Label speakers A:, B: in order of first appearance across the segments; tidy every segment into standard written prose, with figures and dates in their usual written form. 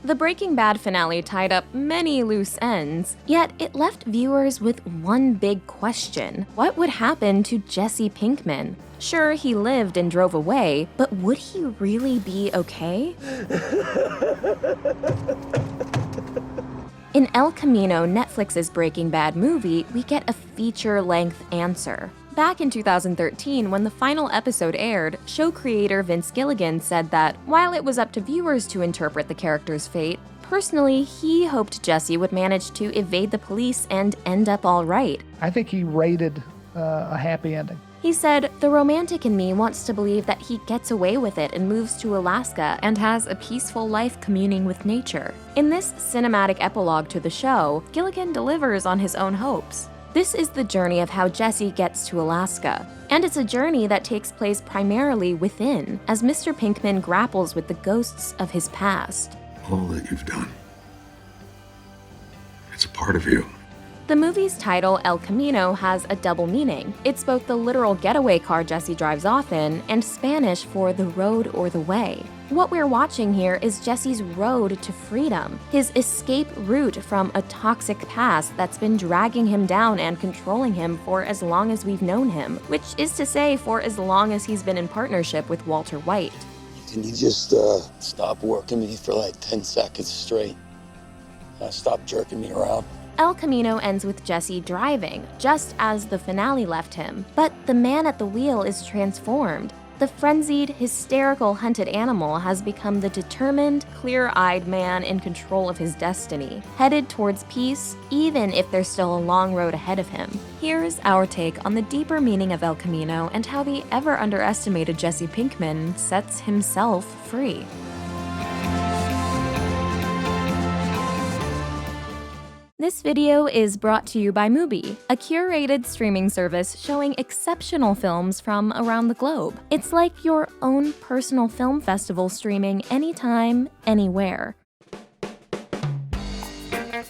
A: The Breaking Bad finale tied up many loose ends, yet it left viewers with one big question. What would happen to Jesse Pinkman? Sure, he lived and drove away, but would he really be okay? In El Camino, Netflix's Breaking Bad movie, we get a feature-length answer. Back in 2013, when the final episode aired, show creator Vince Gilligan said that, while it was up to viewers to interpret the character's fate, personally, he hoped Jesse would manage to evade the police and end up all right.
B: I think he rated a happy ending.
A: He said, "The romantic in me wants to believe that he gets away with it and moves to Alaska and has a peaceful life communing with nature." In this cinematic epilogue to the show, Gilligan delivers on his own hopes. This is the journey of how Jesse gets to Alaska, and it's a journey that takes place primarily within, as Mr. Pinkman grapples with the ghosts of his past.
C: All that you've done, it's a part of you.
A: The movie's title, El Camino, has a double meaning. It's both the literal getaway car Jesse drives off in and Spanish for the road or the way. What we're watching here is Jesse's road to freedom, his escape route from a toxic past that's been dragging him down and controlling him for as long as we've known him, which is to say for as long as he's been in partnership with Walter White.
D: Can you just stop working me for like 10 seconds straight? Stop jerking me around.
A: El Camino ends with Jesse driving, just as the finale left him. But the man at the wheel is transformed. The frenzied, hysterical hunted animal has become the determined, clear-eyed man in control of his destiny, headed towards peace, even if there's still a long road ahead of him. Here's our take on the deeper meaning of El Camino and how the ever-underestimated Jesse Pinkman sets himself free. This video is brought to you by Mubi, a curated streaming service showing exceptional films from around the globe. It's like your own personal film festival streaming anytime, anywhere.
C: The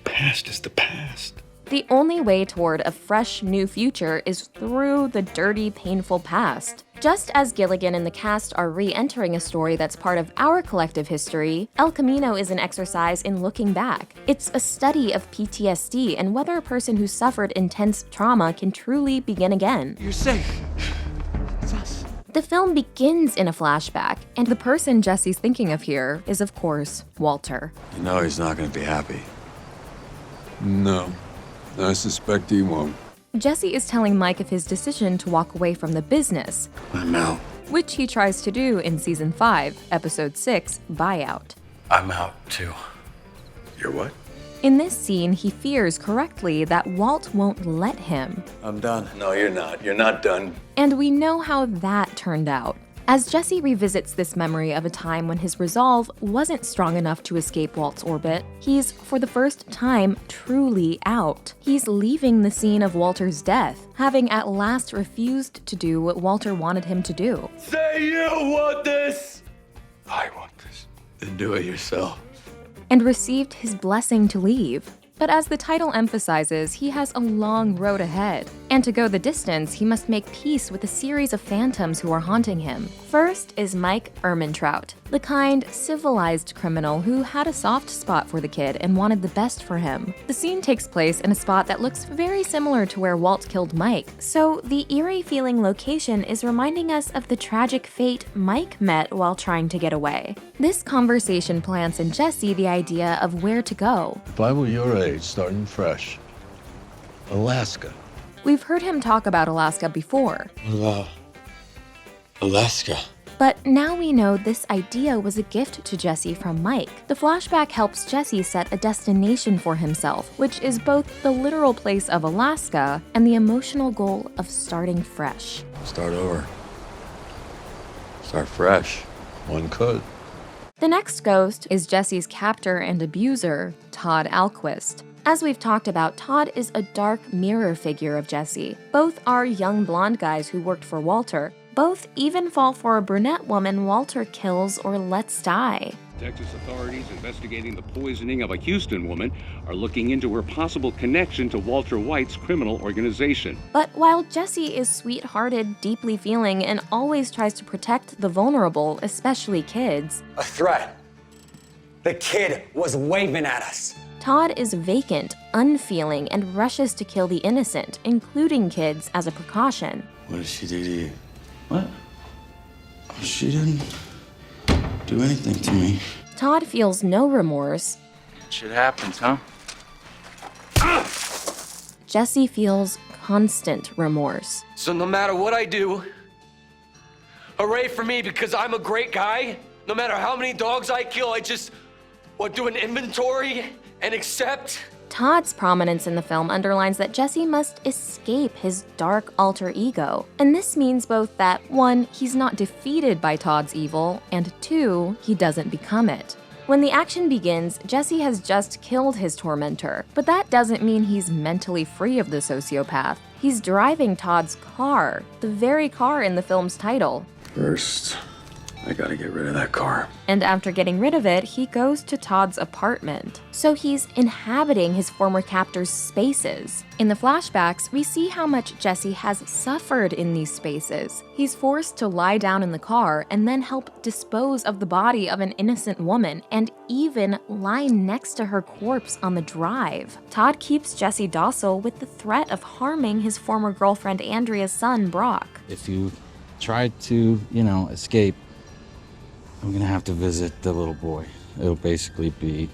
C: past is the past.
A: The only way toward a fresh, new future is through the dirty, painful past. Just as Gilligan and the cast are re-entering a story that's part of our collective history, El Camino is an exercise in looking back. It's a study of PTSD and whether a person who suffered intense trauma can truly begin again.
E: You're safe. It's us.
A: The film begins in a flashback, and the person Jesse's thinking of here is, of course, Walter.
E: You know he's not going to be happy. No, I suspect he won't.
A: Jesse is telling Mike of his decision to walk away from the business,
C: I'm out.
A: which he tries to do in Season 5, Episode 6, Buyout.
E: I'm out too.
C: You're what?
A: In this scene, he fears correctly that Walt won't let him.
E: I'm done. No, you're not. You're not done.
A: And we know how that turned out. As Jesse revisits this memory of a time when his resolve wasn't strong enough to escape Walt's orbit, he's, for the first time, truly out. He's leaving the scene of Walter's death, having at last refused to do what Walter wanted him to do.
E: Say you want this! I want this. Then do it yourself.
A: And received his blessing to leave. But as the title emphasizes, he has a long road ahead. And to go the distance, he must make peace with a series of phantoms who are haunting him. First is Mike Ehrmantraut, the kind, civilized criminal who had a soft spot for the kid and wanted the best for him. The scene takes place in a spot that looks very similar to where Walt killed Mike, so the eerie-feeling location is reminding us of the tragic fate Mike met while trying to get away. This conversation plants in Jesse the idea of where to go.
F: If I were your age, starting fresh, Alaska.
A: We've heard him talk about Alaska before.
D: What about Alaska?
A: But now we know this idea was a gift to Jesse from Mike. The flashback helps Jesse set a destination for himself, which is both the literal place of Alaska and the emotional goal of starting fresh.
E: Start over. Start fresh.
F: One could.
A: The next ghost is Jesse's captor and abuser, Todd Alquist. As we've talked about, Todd is a dark mirror figure of Jesse. Both are young blonde guys who worked for Walter. Both even fall for a brunette woman Walter kills or lets die.
G: Texas authorities investigating the poisoning of a Houston woman are looking into her possible connection to Walter White's criminal organization.
A: But while Jesse is sweet-hearted, deeply feeling, and always tries to protect the vulnerable, especially kids,
H: a threat. The kid was waving at us.
A: Todd is vacant, unfeeling, and rushes to kill the innocent, including kids, as a precaution.
I: What did she do to you? What? Oh, she didn't do anything to me.
A: Todd feels no remorse.
I: Shit happens, huh?
A: Jesse feels constant remorse.
H: So no matter what I do, hooray for me because I'm a great guy. No matter how many dogs I kill, I just do an inventory and accept.
A: Todd's prominence in the film underlines that Jesse must escape his dark alter ego. And this means both that, 1, he's not defeated by Todd's evil, and 2, he doesn't become it. When the action begins, Jesse has just killed his tormentor, but that doesn't mean he's mentally free of the sociopath. He's driving Todd's car, the very car in the film's title.
C: First, I gotta get rid of that car.
A: And after getting rid of it, he goes to Todd's apartment. So he's inhabiting his former captor's spaces. In the flashbacks, we see how much Jesse has suffered in these spaces. He's forced to lie down in the car and then help dispose of the body of an innocent woman, and even lie next to her corpse on the drive. Todd keeps Jesse docile with the threat of harming his former girlfriend Andrea's son, Brock.
I: If you try to, escape, I'm gonna have to visit the little boy. It'll basically be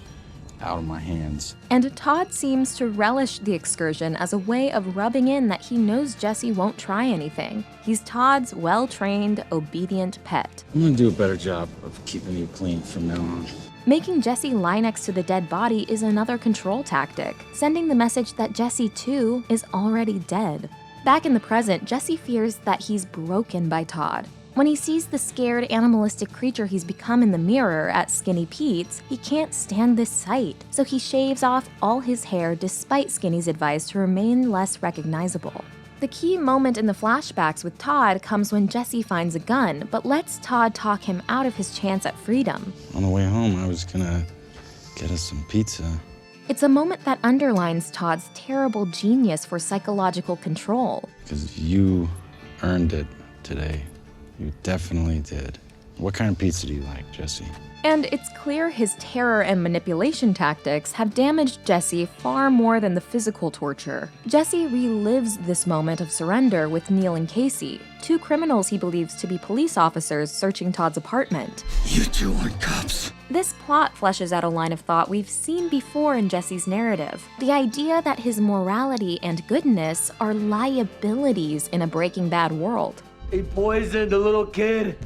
I: out of my hands.
A: And Todd seems to relish the excursion as a way of rubbing in that he knows Jesse won't try anything. He's Todd's well-trained, obedient pet.
I: I'm gonna do a better job of keeping you clean from now on.
A: Making Jesse lie next to the dead body is another control tactic, sending the message that Jesse, too, is already dead. Back in the present, Jesse fears that he's broken by Todd. When he sees the scared, animalistic creature he's become in the mirror at Skinny Pete's, he can't stand this sight, so he shaves off all his hair despite Skinny's advice to remain less recognizable. The key moment in the flashbacks with Todd comes when Jesse finds a gun, but lets Todd talk him out of his chance at freedom.
I: On the way home, I was gonna get us some pizza.
A: It's a moment that underlines Todd's terrible genius for psychological control.
I: Because you earned it today. You definitely did. What kind of pizza do you like, Jesse?
A: And it's clear his terror and manipulation tactics have damaged Jesse far more than the physical torture. Jesse relives this moment of surrender with Neil and Casey, 2 criminals he believes to be police officers searching Todd's apartment.
I: You 2 aren't cops.
A: This plot fleshes out a line of thought we've seen before in Jesse's narrative. The idea that his morality and goodness are liabilities in a Breaking Bad world.
H: He poisoned a little kid.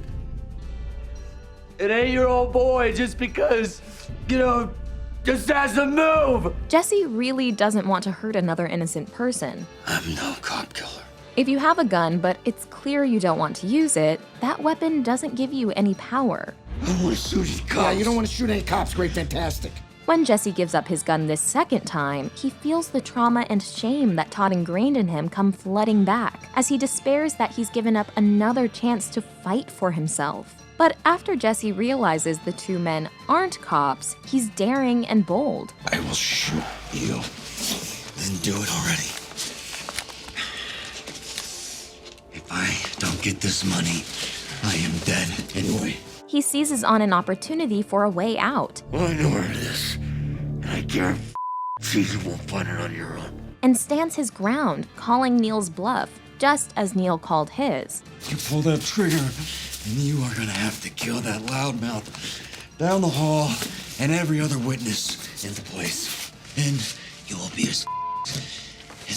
H: It ain't your old boy just because, just has a move.
A: Jesse really doesn't want to hurt another innocent person.
I: I'm no cop killer.
A: If you have a gun, but it's clear you don't want to use it, that weapon doesn't give you any power.
I: I don't want to shoot any cops.
J: Yeah, you don't want to shoot any cops. Great, fantastic.
A: When Jesse gives up his gun this second time, he feels the trauma and shame that Todd ingrained in him come flooding back, as he despairs that he's given up another chance to fight for himself. But after Jesse realizes the 2 men aren't cops, he's daring and bold.
I: I will shoot you. Then do it already. If I don't get this money, I am dead anyway.
A: He seizes on an opportunity for a way out.
I: Well, I know where it is, and I guarantee you won't find it on your own.
A: And stands his ground, calling Neil's bluff, just as Neil called his.
I: You pull that trigger, and you are gonna have to kill that loudmouth down the hall and every other witness in the place. And you will be as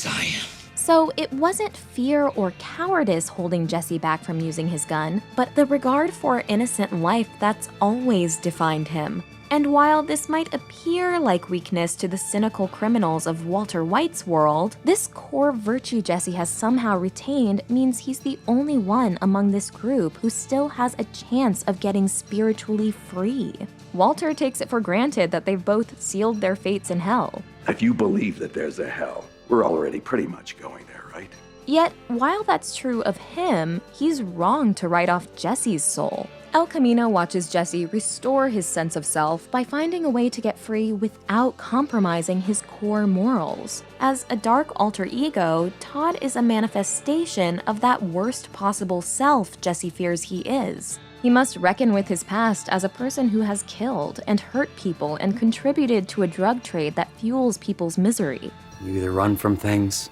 I: I am.
A: So it wasn't fear or cowardice holding Jesse back from using his gun, but the regard for innocent life that's always defined him. And while this might appear like weakness to the cynical criminals of Walter White's world, this core virtue Jesse has somehow retained means he's the only one among this group who still has a chance of getting spiritually free. Walter takes it for granted that they've both sealed their fates in hell.
C: If you believe that there's a hell, we're already pretty much going there, right?
A: Yet, while that's true of him, he's wrong to write off Jesse's soul. El Camino watches Jesse restore his sense of self by finding a way to get free without compromising his core morals. As a dark alter ego, Todd is a manifestation of that worst possible self Jesse fears he is. He must reckon with his past as a person who has killed and hurt people and contributed to a drug trade that fuels people's misery.
K: You either run from things,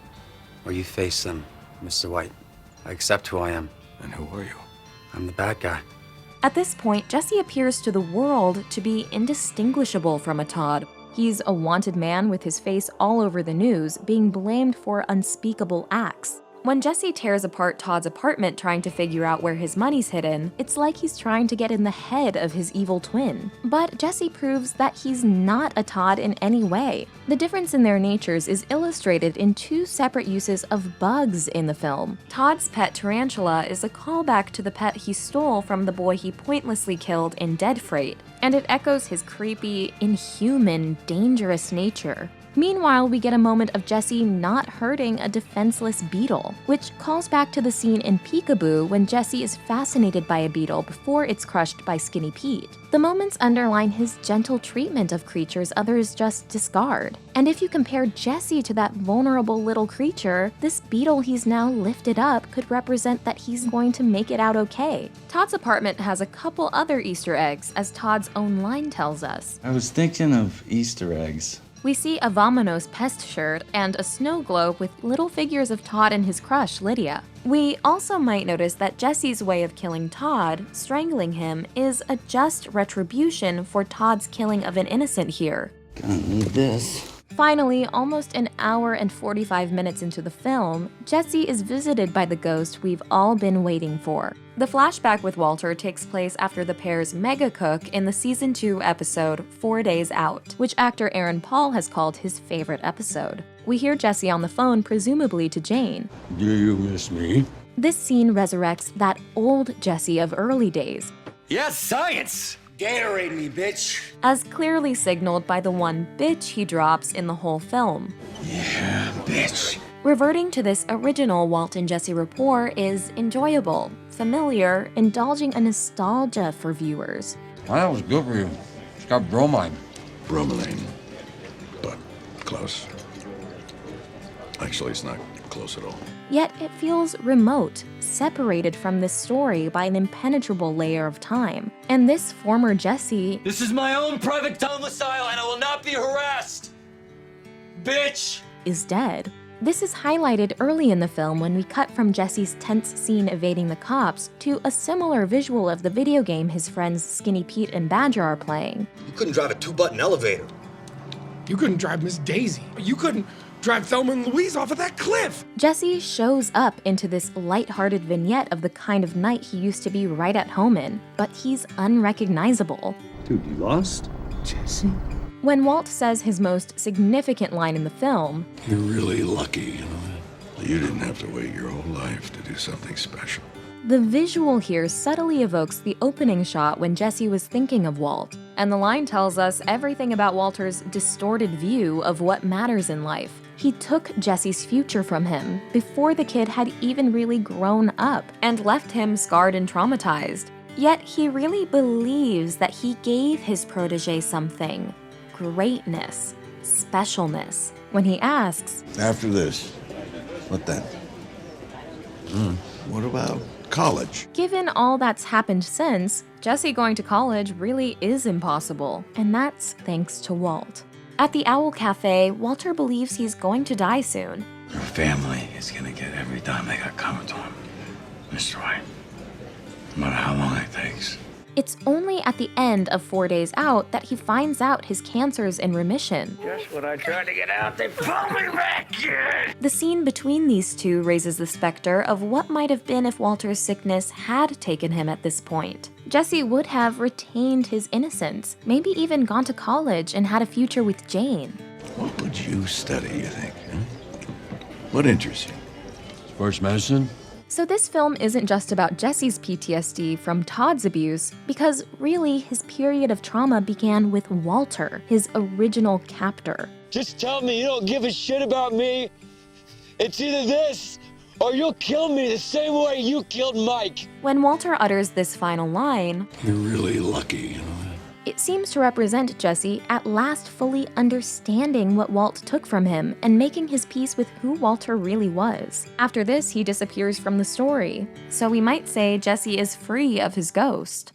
K: or you face them, Mr. White. I accept who I am.
E: And who are you?
K: I'm the bad guy.
A: At this point, Jesse appears to the world to be indistinguishable from a Todd. He's a wanted man with his face all over the news, being blamed for unspeakable acts. When Jesse tears apart Todd's apartment trying to figure out where his money's hidden, it's like he's trying to get in the head of his evil twin. But Jesse proves that he's not a Todd in any way. The difference in their natures is illustrated in two separate uses of bugs in the film. Todd's pet tarantula is a callback to the pet he stole from the boy he pointlessly killed in Dead Freight, and it echoes his creepy, inhuman, dangerous nature. Meanwhile, we get a moment of Jesse not hurting a defenseless beetle, which calls back to the scene in Peekaboo when Jesse is fascinated by a beetle before it's crushed by Skinny Pete. The moments underline his gentle treatment of creatures others just discard. And if you compare Jesse to that vulnerable little creature, this beetle he's now lifted up could represent that he's going to make it out okay. Todd's apartment has a couple other Easter eggs, as Todd's own line tells us.
L: I was thinking of Easter eggs.
A: We see a Vamonos pest shirt and a snow globe with little figures of Todd and his crush, Lydia. We also might notice that Jesse's way of killing Todd, strangling him, is a just retribution for Todd's killing of an innocent here.
L: Gonna need this.
A: Finally, almost an hour and 45 minutes into the film, Jesse is visited by the ghost we've all been waiting for. The flashback with Walter takes place after the pair's mega cook in the Season 2 episode 4 Days Out, which actor Aaron Paul has called his favorite episode. We hear Jesse on the phone, presumably to Jane.
F: Do you miss me?
A: This scene resurrects that old Jesse of early days.
H: Yes, science!
J: Gatorade me, bitch.
A: As clearly signaled by the one bitch he drops in the whole film.
I: Yeah, bitch.
A: Reverting to this original Walt and Jesse rapport is enjoyable, familiar, indulging a nostalgia for viewers.
F: That was good for you. It's got bromine.
E: Bromelain. But close. Actually, it's not close at all.
A: Yet it feels remote, separated from this story by an impenetrable layer of time. And this former Jesse
H: This is my own private domicile and I will not be harassed! Bitch!
A: is dead. This is highlighted early in the film when we cut from Jesse's tense scene evading the cops to a similar visual of the video game his friends Skinny Pete and Badger are playing.
M: You couldn't drive a 2-button elevator.
J: You couldn't drive Miss Daisy. You couldn't drive Thelma and Louise off of that cliff.
A: Jesse shows up into this lighthearted vignette of the kind of night he used to be right at home in, but he's unrecognizable.
F: Dude, you lost?
J: Jesse?
A: When Walt says his most significant line in the film,
E: You're really lucky, you know that? You didn't have to wait your whole life to do something special.
A: the visual here subtly evokes the opening shot when Jesse was thinking of Walt, and the line tells us everything about Walter's distorted view of what matters in life. He took Jesse's future from him before the kid had even really grown up and left him scarred and traumatized. Yet he really believes that he gave his protege something: greatness, specialness. When he asks,
E: After this, what then? What about college?
A: Given all that's happened since, Jesse going to college really is impossible, and that's thanks to Walt. At the Owl Cafe, Walter believes he's going to die soon.
I: Your family is gonna get every dime they got coming to them, Mr. White. No matter how long it takes.
A: It's only at the end of 4 Days Out that he finds out his cancer's in remission.
J: Just when I tried to get out, they pulled me back in.
A: The scene between these two raises the specter of what might have been if Walter's sickness had taken him at this point. Jesse would have retained his innocence, maybe even gone to college and had a future with Jane.
E: What would you study, you think? Huh? What interests you?
F: Sports medicine?
A: So this film isn't just about Jesse's PTSD from Todd's abuse, because really his period of trauma began with Walter, his original captor.
D: Just tell me you don't give a shit about me. It's either this or you'll kill me the same way you killed Mike.
A: When Walter utters this final line,
E: You're really lucky, you know.
A: it seems to represent Jesse at last fully understanding what Walt took from him and making his peace with who Walter really was. After this, he disappears from the story. So we might say Jesse is free of his ghost.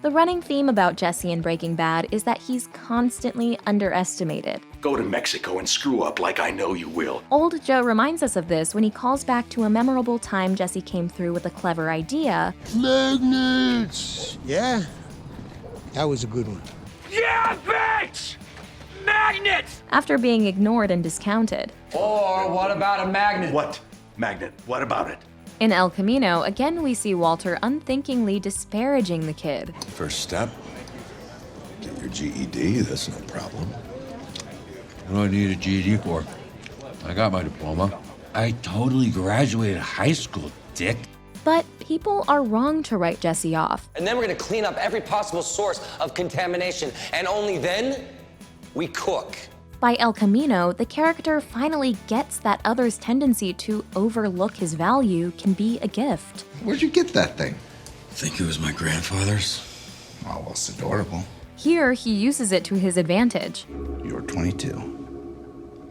A: The running theme about Jesse in Breaking Bad is that he's constantly underestimated.
C: Go to Mexico and screw up like I know you will.
A: Old Joe reminds us of this when he calls back to a memorable time Jesse came through with a clever idea.
N: Magnets! Yeah? That was a good one.
H: Yeah, bitch! Magnets!
A: After being ignored and discounted.
H: Or what about a magnet?
C: What? Magnet. What about it?
A: In El Camino, again we see Walter unthinkingly disparaging the kid.
E: First step, get your GED, that's no problem.
F: What do I need a GED for? I got my diploma.
I: I totally graduated high school, dick.
A: But people are wrong to write Jesse off.
H: And then we're gonna clean up every possible source of contamination, and only then we cook.
A: By El Camino, the character finally gets that others' tendency to overlook his value can be a gift.
I: Where'd you get that thing? I think it was my grandfather's. Oh, well, it's adorable.
A: Here, he uses it to his advantage.
I: You're 22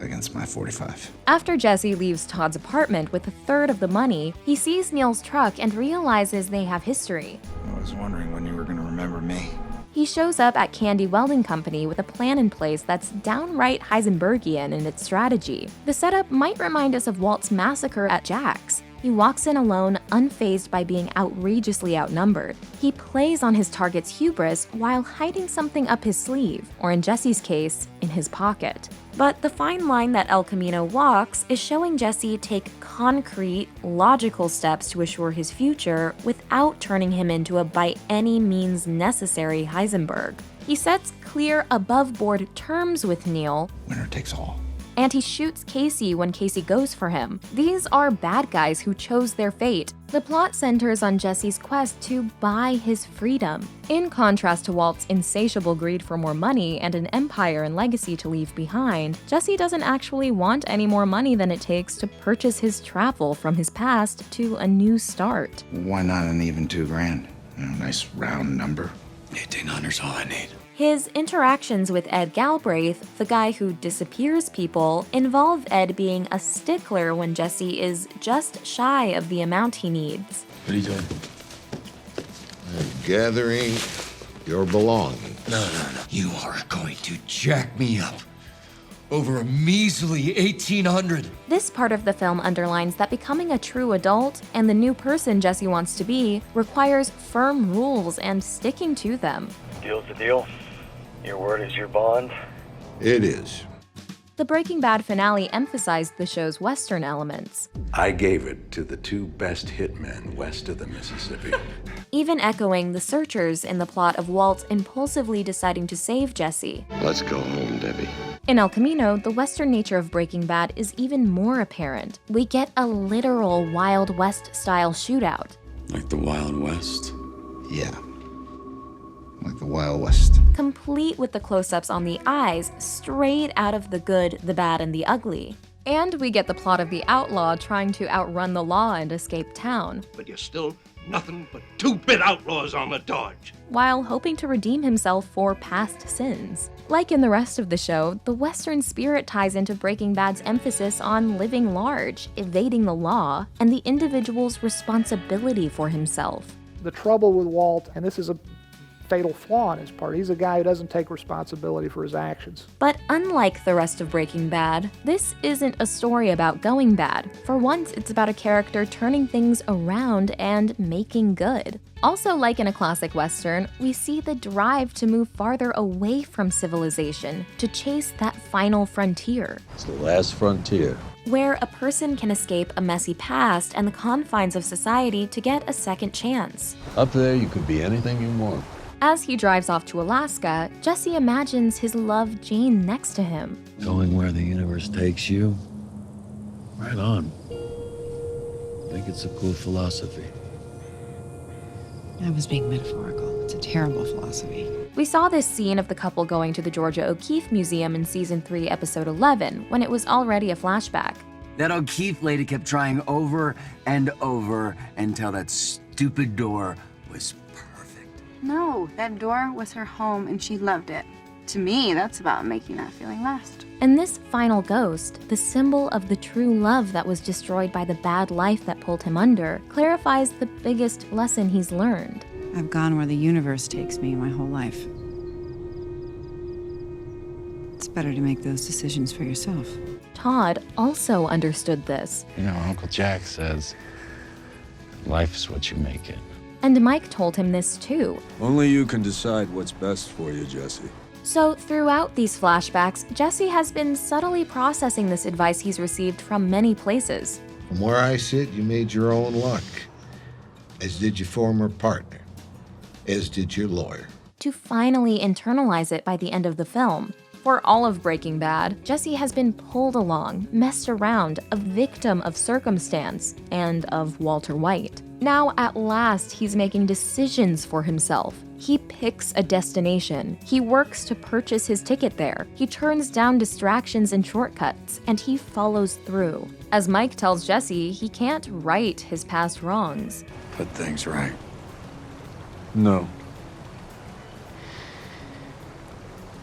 I: against my 45.
A: After Jesse leaves Todd's apartment with a third of the money, he sees Neil's truck and realizes they have history.
I: I was wondering when you were going to remember me.
A: He shows up at Candy Welding Company with a plan in place that's downright Heisenbergian in its strategy. The setup might remind us of Walt's massacre at Jack's. He walks in alone, unfazed by being outrageously outnumbered. He plays on his target's hubris while hiding something up his sleeve, or in Jesse's case, in his pocket. But the fine line that El Camino walks is showing Jesse take concrete, logical steps to assure his future without turning him into a by any means necessary Heisenberg. He sets clear, above-board terms with Neil.
I: Winner takes all.
A: And he shoots Casey when Casey goes for him. These are bad guys who chose their fate. The plot centers on Jesse's quest to buy his freedom. In contrast to Walt's insatiable greed for more money and an empire and legacy to leave behind, Jesse doesn't actually want any more money than it takes to purchase his travel from his past to a new start.
I: Why not an even $2,000? Nice round number. 1,800's all I need.
A: His interactions with Ed Galbraith, the guy who disappears people, involve Ed being a stickler when Jesse is just shy of the amount he needs.
F: What are you doing?
N: I'm gathering your belongings.
I: No. You are going to jack me up over a measly 1,800.
A: This part of the film underlines that becoming a true adult and the new person Jesse wants to be requires firm rules and sticking to them.
O: Deal's the deal. Your word is your bond.
N: It is.
A: The Breaking Bad finale emphasized the show's Western elements,
C: I gave it to the two best hitmen west of the Mississippi.
A: even echoing the searchers in the plot of Walt impulsively deciding to save Jesse.
N: Let's go home, Debbie.
A: In El Camino, the Western nature of Breaking Bad is even more apparent. We get a literal Wild West-style shootout.
F: Like the Wild West?
I: Yeah. Like the Wild West.
A: Complete with the close-ups on the eyes, straight out of The Good, the Bad, and the Ugly. And we get the plot of the outlaw trying to outrun the law and escape town,
J: But you're still nothing but two-bit outlaws on the dodge.
A: while hoping to redeem himself for past sins. Like in the rest of the show, the Western spirit ties into Breaking Bad's emphasis on living large, evading the law, and the individual's responsibility for himself.
B: The trouble with Walt, and this is a fatal flaw on his part, he's a guy who doesn't take responsibility for his actions.
A: But unlike the rest of Breaking Bad, this isn't a story about going bad. For once, it's about a character turning things around and making good. Also, like in a classic Western, we see the drive to move farther away from civilization, to chase that final frontier,
F: It's the last frontier.
A: where a person can escape a messy past and the confines of society to get a second chance.
F: Up there, you could be anything you want.
A: As he drives off to Alaska, Jesse imagines his love Jane next to him.
F: Going where the universe takes you? Right on. I think it's a cool philosophy.
P: I was being metaphorical. It's a terrible philosophy.
A: We saw this scene of the couple going to the Georgia O'Keeffe Museum in Season 3, Episode 11, when it was already a flashback.
Q: That O'Keeffe lady kept trying over and over until that stupid door was perfect.
R: No, that door was her home and she loved it. To me, that's about making that feeling last.
A: And this final ghost, the symbol of the true love that was destroyed by the bad life that pulled him under, clarifies the biggest lesson he's learned.
P: I've gone where the universe takes me my whole life. It's better to make those decisions for yourself.
A: Todd also understood this.
L: You know, Uncle Jack says, life is what you make it.
A: And Mike told him this too.
E: Only you can decide what's best for you, Jesse.
A: So throughout these flashbacks, Jesse has been subtly processing this advice he's received from many places.
N: From where I sit, you made your own luck, as did your former partner, as did your lawyer.
A: To finally internalize it by the end of the film. For all of Breaking Bad, Jesse has been pulled along, messed around, a victim of circumstance, and of Walter White. Now, at last, he's making decisions for himself. He picks a destination. He works to purchase his ticket there. He turns down distractions and shortcuts, and he follows through. As Mike tells Jesse, he can't right his past wrongs.
E: Put things right. No.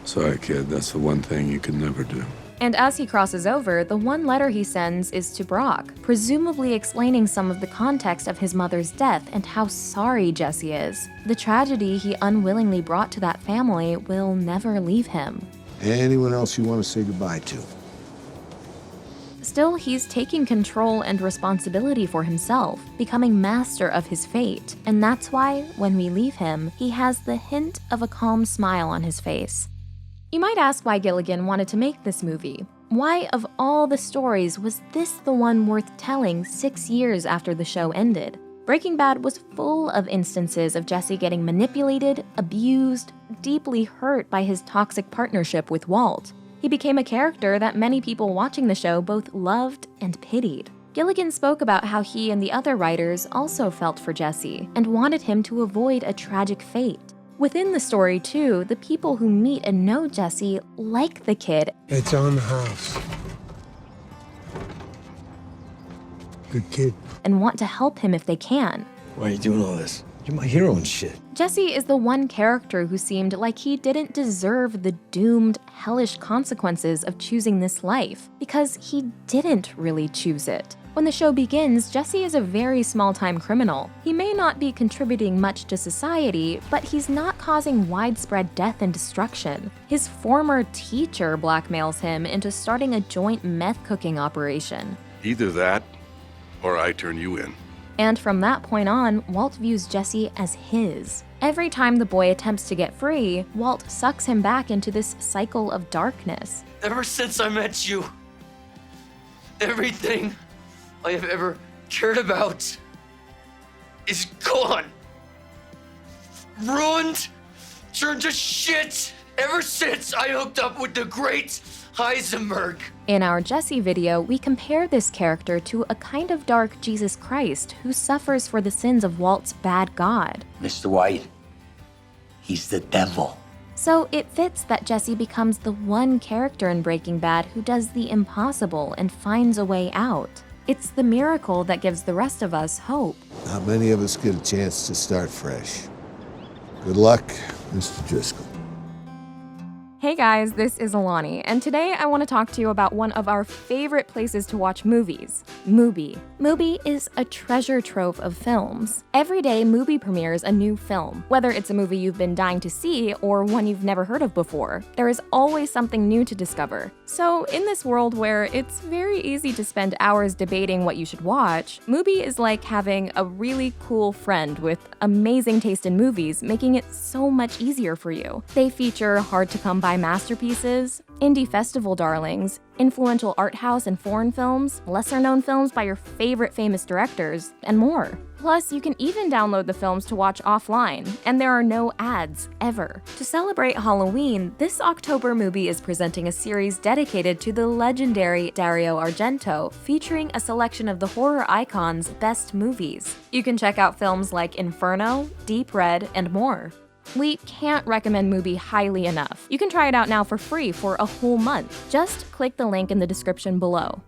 E: Sorry, kid, that's the one thing you can never do.
A: And as he crosses over, the one letter he sends is to Brock, presumably explaining some of the context of his mother's death and how sorry Jesse is. The tragedy he unwillingly brought to that family will never leave him.
N: Anyone else you want to say goodbye to?
A: Still, he's taking control and responsibility for himself, becoming master of his fate. And that's why, when we leave him, he has the hint of a calm smile on his face. You might ask why Gilligan wanted to make this movie. Why, of all the stories, was this the one worth telling 6 years after the show ended? Breaking Bad was full of instances of Jesse getting manipulated, abused, deeply hurt by his toxic partnership with Walt. He became a character that many people watching the show both loved and pitied. Gilligan spoke about how he and the other writers also felt for Jesse and wanted him to avoid a tragic fate. Within the story, too, the people who meet and know Jesse like the kid.
J: It's on the house. Good kid.
A: And want to help him if they can.
D: Why are you doing all this? You're my hero and shit.
A: Jesse is the one character who seemed like he didn't deserve the doomed, hellish consequences of choosing this life, because he didn't really choose it. When the show begins, Jesse is a very small-time criminal. He may not be contributing much to society, but he's not causing widespread death and destruction. His former teacher blackmails him into starting a joint meth cooking operation.
S: Either that, or I turn you in.
A: And from that point on, Walt views Jesse as his. Every time the boy attempts to get free, Walt sucks him back into this cycle of darkness.
H: Ever since I met you, everything I have ever cared about is gone. Ruined, turned to shit ever since I hooked up with the great Heisenberg.
A: In our Jesse video, we compare this character to a kind of dark Jesus Christ who suffers for the sins of Walt's bad god.
T: Mr. White, he's the devil.
A: So it fits that Jesse becomes the one character in Breaking Bad who does the impossible and finds a way out. It's the miracle that gives the rest of us hope.
N: Not many of us get a chance to start fresh. Good luck, Mr. Driscoll.
A: Hey guys, this is Alani, and today I want to talk to you about one of our favorite places to watch movies, Mubi. Mubi is a treasure trove of films. Every day, Mubi premieres a new film, whether it's a movie you've been dying to see or one you've never heard of before. There is always something new to discover. So in this world where it's very easy to spend hours debating what you should watch, Mubi is like having a really cool friend with amazing taste in movies, making it so much easier for you. They feature hard-to-come-by masterpieces, indie festival darlings, influential art house and foreign films, lesser-known films by your favorite famous directors, and more. Plus, you can even download the films to watch offline, and there are no ads, ever. To celebrate Halloween, this October Movie is presenting a series dedicated to the legendary Dario Argento, featuring a selection of the horror icon's best movies. You can check out films like Inferno, Deep Red, and more. We can't recommend Mubi highly enough. You can try it out now for free for a whole month. Just click the link in the description below.